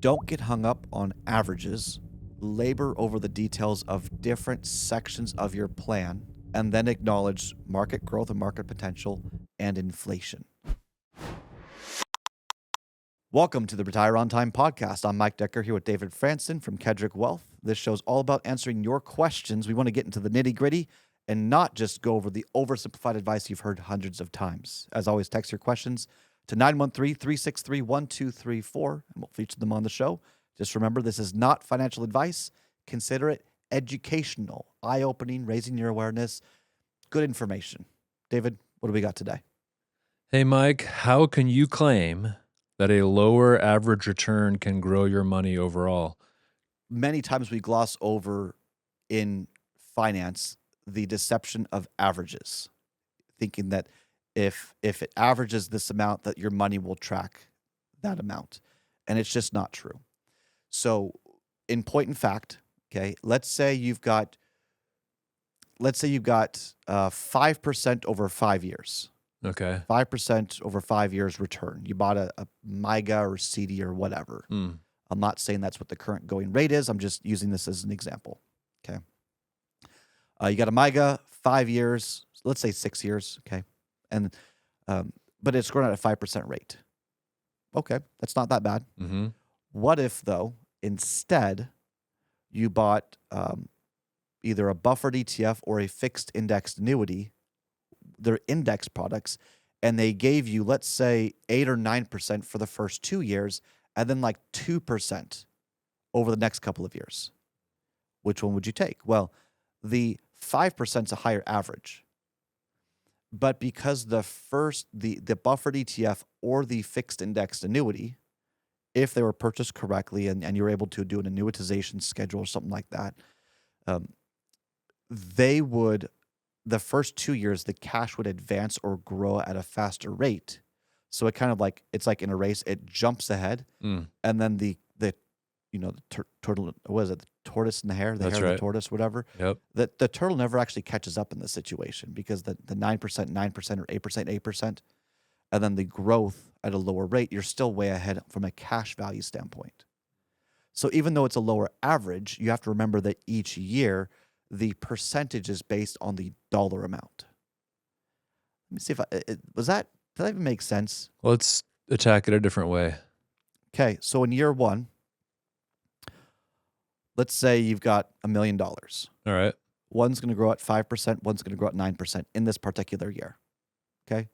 Don't get hung up on averages. Labor over the details of different sections of your plan, and then acknowledge market growth and market potential and inflation. Welcome to the Retire on Time podcast. I'm Mike Decker here with David Franson from Kedrick Wealth. This show's all about answering your questions. We want to get into the nitty gritty and not just go over the oversimplified advice you've heard hundreds of times. As always, text your questions to 913-363-1234, and we'll feature them on the show. Just remember, this is not financial advice. Consider it educational, eye-opening, raising your awareness, good information. David, what do we got today? Hey, Mike, how can you claim that a lower average return can grow your money overall? Many times we gloss over in finance the deception of averages, thinking that if it averages this amount, that your money will track that amount. And it's just not true. So in point and fact, okay, let's say you've got 5% over 5 years. Okay. 5% over 5 years return. You bought a MYGA or CD or whatever. I'm not saying that's what the current going rate is. I'm just using this as an example. Okay. You got a MYGA, 5 years, let's say 6 years. Okay. And, but it's growing at a 5% rate. Okay. That's not that bad. Mm-hmm. What if, though, instead you bought either a buffered ETF or a fixed indexed annuity? They're index products, and they gave you, let's say, 8 or 9% for the first 2 years, and then like 2% over the next couple of years. Which one would you take? Well, the 5% is a higher average. But because the buffered ETF or the fixed indexed annuity, if they were purchased correctly and you're able to do an annuitization schedule or something like that, the first 2 years, the cash would advance or grow at a faster rate. So it kind of like, it's like in a race, it jumps ahead. And then the turtle, what is it? The tortoise and the hare, the That's hare and right. the tortoise, whatever. Yep. The turtle never actually catches up in this situation because the 9%, 9% or 8%, 8%, and then the growth at a lower rate, you're still way ahead from a cash value standpoint. So even though it's a lower average, you have to remember that each year, the percentage is based on the dollar amount. Let me see if did that even make sense? Let's attack it a different way. Okay, so in year one, let's say you've got $1 million. All right. One's going to grow at 5%, one's going to grow at 9% in this particular year. Okay,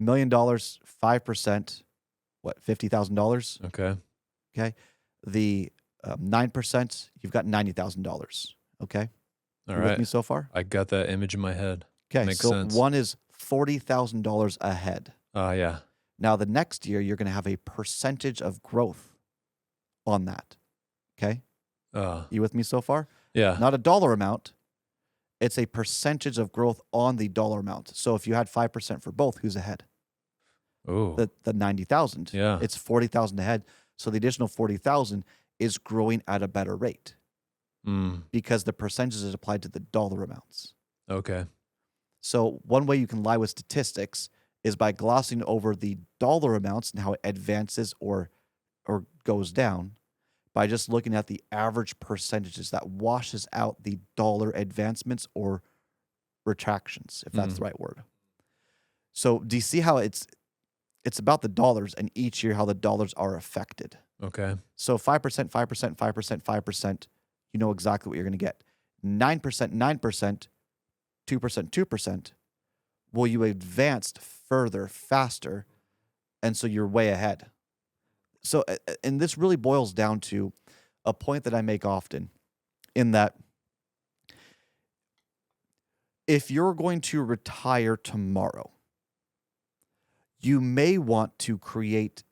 $1 million, 5%, what, $50,000? Okay. Okay, the 9%, you've got $90,000. Okay. All You right. with me so far? I got that image in my head. Okay, Makes so sense. one is $40,000 ahead. Yeah. Now, the next year, you're going to have a percentage of growth on that. Okay? You with me so far? Yeah. Not a dollar amount. It's a percentage of growth on the dollar amount. So if you had 5% for both, who's ahead? Oh. The 90,000. Yeah. It's 40,000 ahead. So the additional 40,000 is growing at a better rate because the percentage is applied to the dollar amounts. Okay. So one way you can lie with statistics is by glossing over the dollar amounts and how it advances or goes down by just looking at the average percentages that washes out the dollar advancements or retractions, if that's the right word. So do you see how it's about the dollars and each year how the dollars are affected? Okay. So 5%, 5%, 5%, 5%, you know exactly what you're going to get. 9%, 9%, 2%, 2%, well, you advanced further, faster, and so you're way ahead. So, and this really boils down to a point that I make often, in that if you're going to retire tomorrow, you may want to create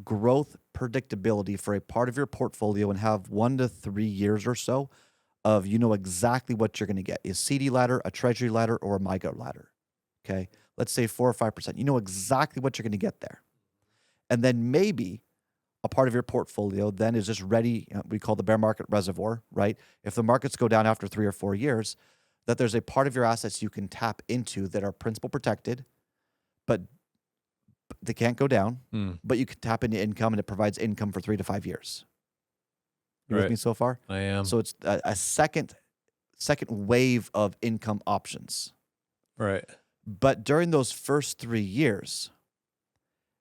growth predictability for a part of your portfolio and have 1 to 3 years or so of you know exactly what you're going to get. Is CD ladder, a treasury ladder, or a MYGA ladder? Okay, let's say 4 or 5%. You know exactly what you're going to get there. And then maybe a part of your portfolio then is just ready, we call the bear market reservoir, right? If the markets go down after 3 or 4 years, that there's a part of your assets you can tap into that are principal protected, but they can't go down, but you can tap into income and it provides income for 3 to 5 years. You with Right. me so far? I am. So it's a second wave of income options. Right. But during those first 3 years,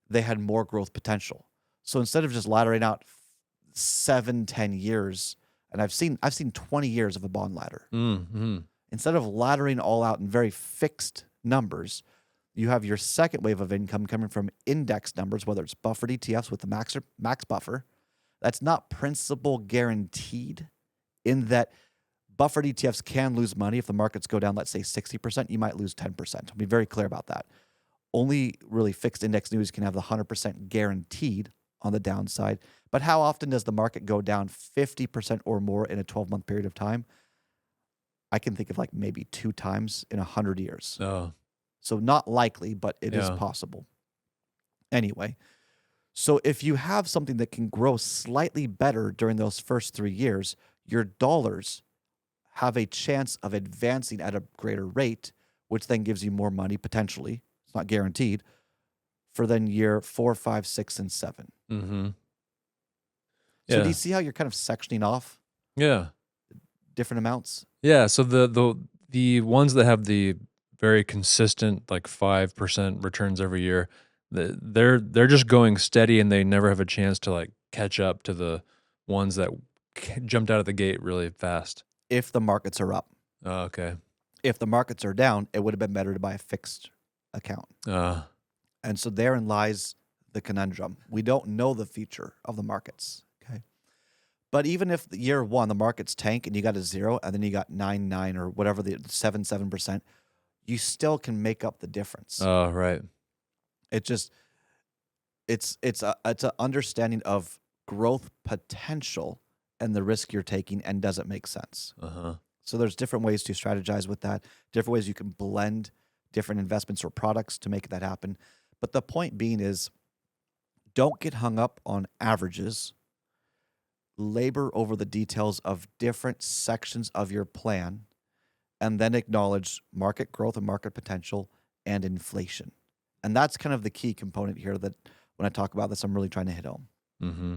they had more growth potential. So instead of just laddering out 7, 10 years, and I've seen 20 years of a bond ladder. Mm-hmm. Instead of laddering all out in very fixed numbers, you have your second wave of income coming from index numbers, whether it's buffered ETFs with the max buffer. That's not principal guaranteed, in that buffered ETFs can lose money if the markets go down, let's say 60%, you might lose 10%. I'll be very clear about that. Only really fixed index annuities can have the 100% guaranteed on the downside. But how often does the market go down 50% or more in a 12-month period of time? I can think of like maybe 2 times in 100 years. Oh, So not likely, but it is yeah. possible. Anyway, so if you have something that can grow slightly better during those first 3 years, your dollars have a chance of advancing at a greater rate, which then gives you more money potentially. It's not guaranteed for then year 4, 5, 6, and 7. Mm-hmm. So do you Yeah. see how you're kind of sectioning off Yeah. different amounts? Yeah. So the ones that have the very consistent like 5% returns every year, they're just going steady, and they never have a chance to like catch up to the ones that jumped out of the gate really fast. If the markets are up. Oh, okay. If the markets are down, it would have been better to buy a fixed account. And so therein lies the conundrum. We don't know the future of the markets. Okay. But even if year 1, the markets tank and you got a 0 and then you got 9 or whatever, the 7%, you still can make up the difference. Oh, right. It just, it's an understanding of growth potential and the risk you're taking, and does it make sense? Uh-huh. So there's different ways to strategize with that, different ways you can blend different investments or products to make that happen. But the point being is, don't get hung up on averages. Labor over the details of different sections of your plan, and then acknowledge market growth and market potential and inflation. And that's kind of the key component here that when I talk about this, I'm really trying to hit home. Mm-hmm.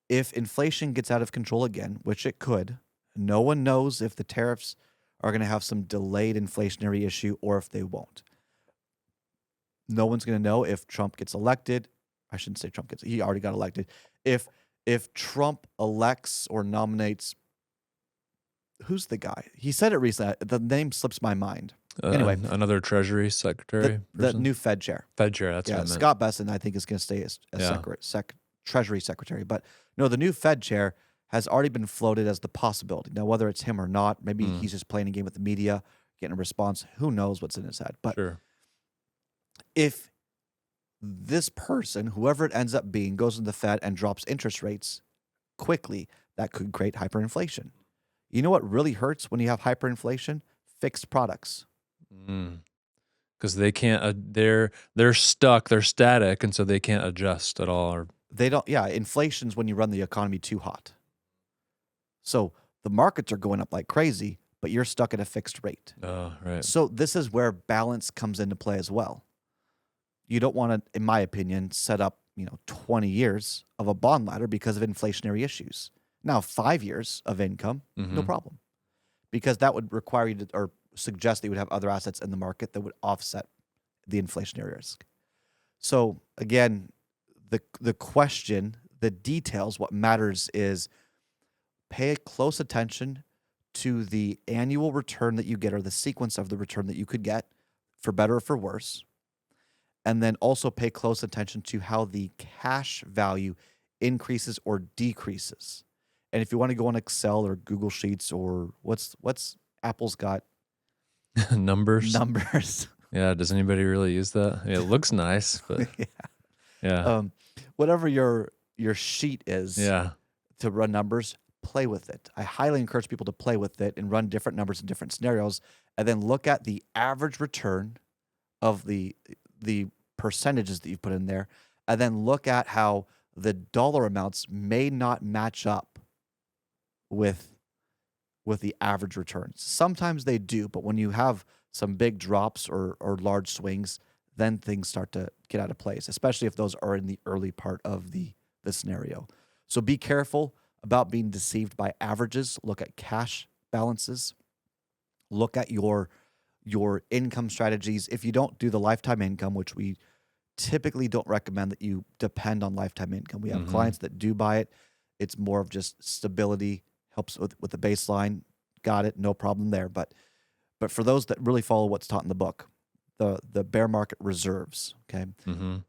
If inflation gets out of control again, which it could, no one knows if the tariffs are going to have some delayed inflationary issue or if they won't. No one's going to know if Trump gets elected. I shouldn't say Trump gets, he already got elected. If Trump elects or nominates, who's the guy? He said it recently. The name slips my mind. Anyway, another Treasury Secretary, the new Fed chair. Fed chair. That's what I meant. Scott Bessent, I think, is going to stay as Treasury Secretary. But no, the new Fed chair has already been floated as the possibility. Now, whether it's him or not, maybe he's just playing a game with the media, getting a response. Who knows what's in his head? But Sure. if this person, whoever it ends up being, goes into the Fed and drops interest rates quickly, that could create hyperinflation. You know what really hurts when you have hyperinflation? Fixed products. Because they can't. They're stuck. They're static, and so they can't adjust at all. Or They don't. Yeah, inflation's when you run the economy too hot. So the markets are going up like crazy, but you're stuck at a fixed rate. oh, right. So this is where balance comes into play as well. You don't want to, in my opinion, set up 20 years of a bond ladder because of inflationary issues. Now 5 years of income, no problem, because that would require you to, or suggest that you would have other assets in the market that would offset the inflationary risk. So again, the question, the details, what matters is pay close attention to the annual return that you get, or the sequence of the return that you could get, for better or for worse. And then also pay close attention to how the cash value increases or decreases. And if you want to go on Excel or Google Sheets, or what's Apple's got? Numbers. Yeah. Does anybody really use that? It looks nice, but yeah. Whatever your sheet is Yeah. to run numbers, play with it. I highly encourage people to play with it and run different numbers in different scenarios, and then look at the average return of the percentages that you put in there, and then look at how the dollar amounts may not match up with the average returns. Sometimes they do, but when you have some big drops or large swings, then things start to get out of place, especially if those are in the early part of the scenario. So be careful about being deceived by averages. Look at cash balances. Look at your income strategies. If you don't do the lifetime income, which we typically don't recommend that you depend on lifetime income. We have Mhm. clients that do buy it. It's more of just stability, helps with the baseline. Got it, no problem there. But for those that really follow what's taught in the book, the bear market reserves, okay? Mhm.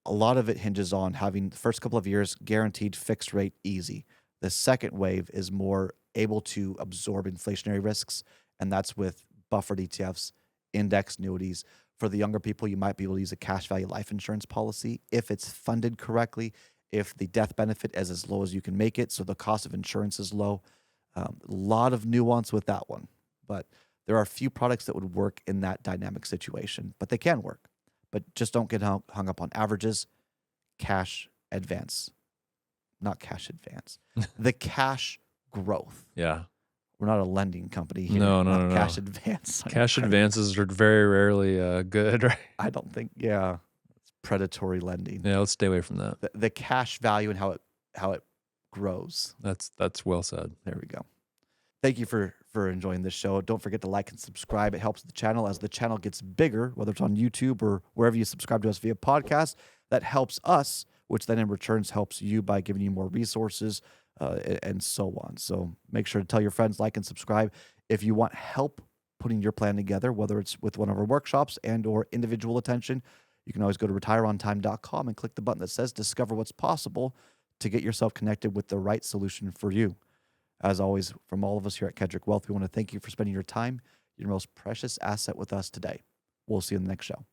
A lot of it hinges on having the first couple of years guaranteed fixed rate easy. The second wave is more able to absorb inflationary risks, and that's with buffered ETFs, index annuities. For the younger people, you might be able to use a cash value life insurance policy if it's funded correctly, if the death benefit is as low as you can make it, so the cost of insurance is low. A lot of nuance with that one, but there are a few products that would work in that dynamic situation, but they can work. But just don't get hung up on averages. Cash advance, not cash advance, the cash growth. Yeah. We're not a lending company here, No, no, not no, cash no. advance on Cash credit. advances are very rarely, good, right? I don't think, yeah, it's predatory lending. Yeah, let's stay away from that. The cash value and how it grows. That's well said. There we go. Thank you for enjoying this show. Don't forget to like and subscribe. It helps the channel as the channel gets bigger, whether it's on YouTube or wherever you subscribe to us via podcast. That helps us, which then in returns helps you by giving you more resources and so on. So make sure to tell your friends, like and subscribe. If you want help putting your plan together, whether it's with one of our workshops and or individual attention, you can always go to retireontime.com and click the button that says discover what's possible to get yourself connected with the right solution for you. As always, from all of us here at Kedrick Wealth, we want to thank you for spending your time, your most precious asset with us today. We'll see you in the next show.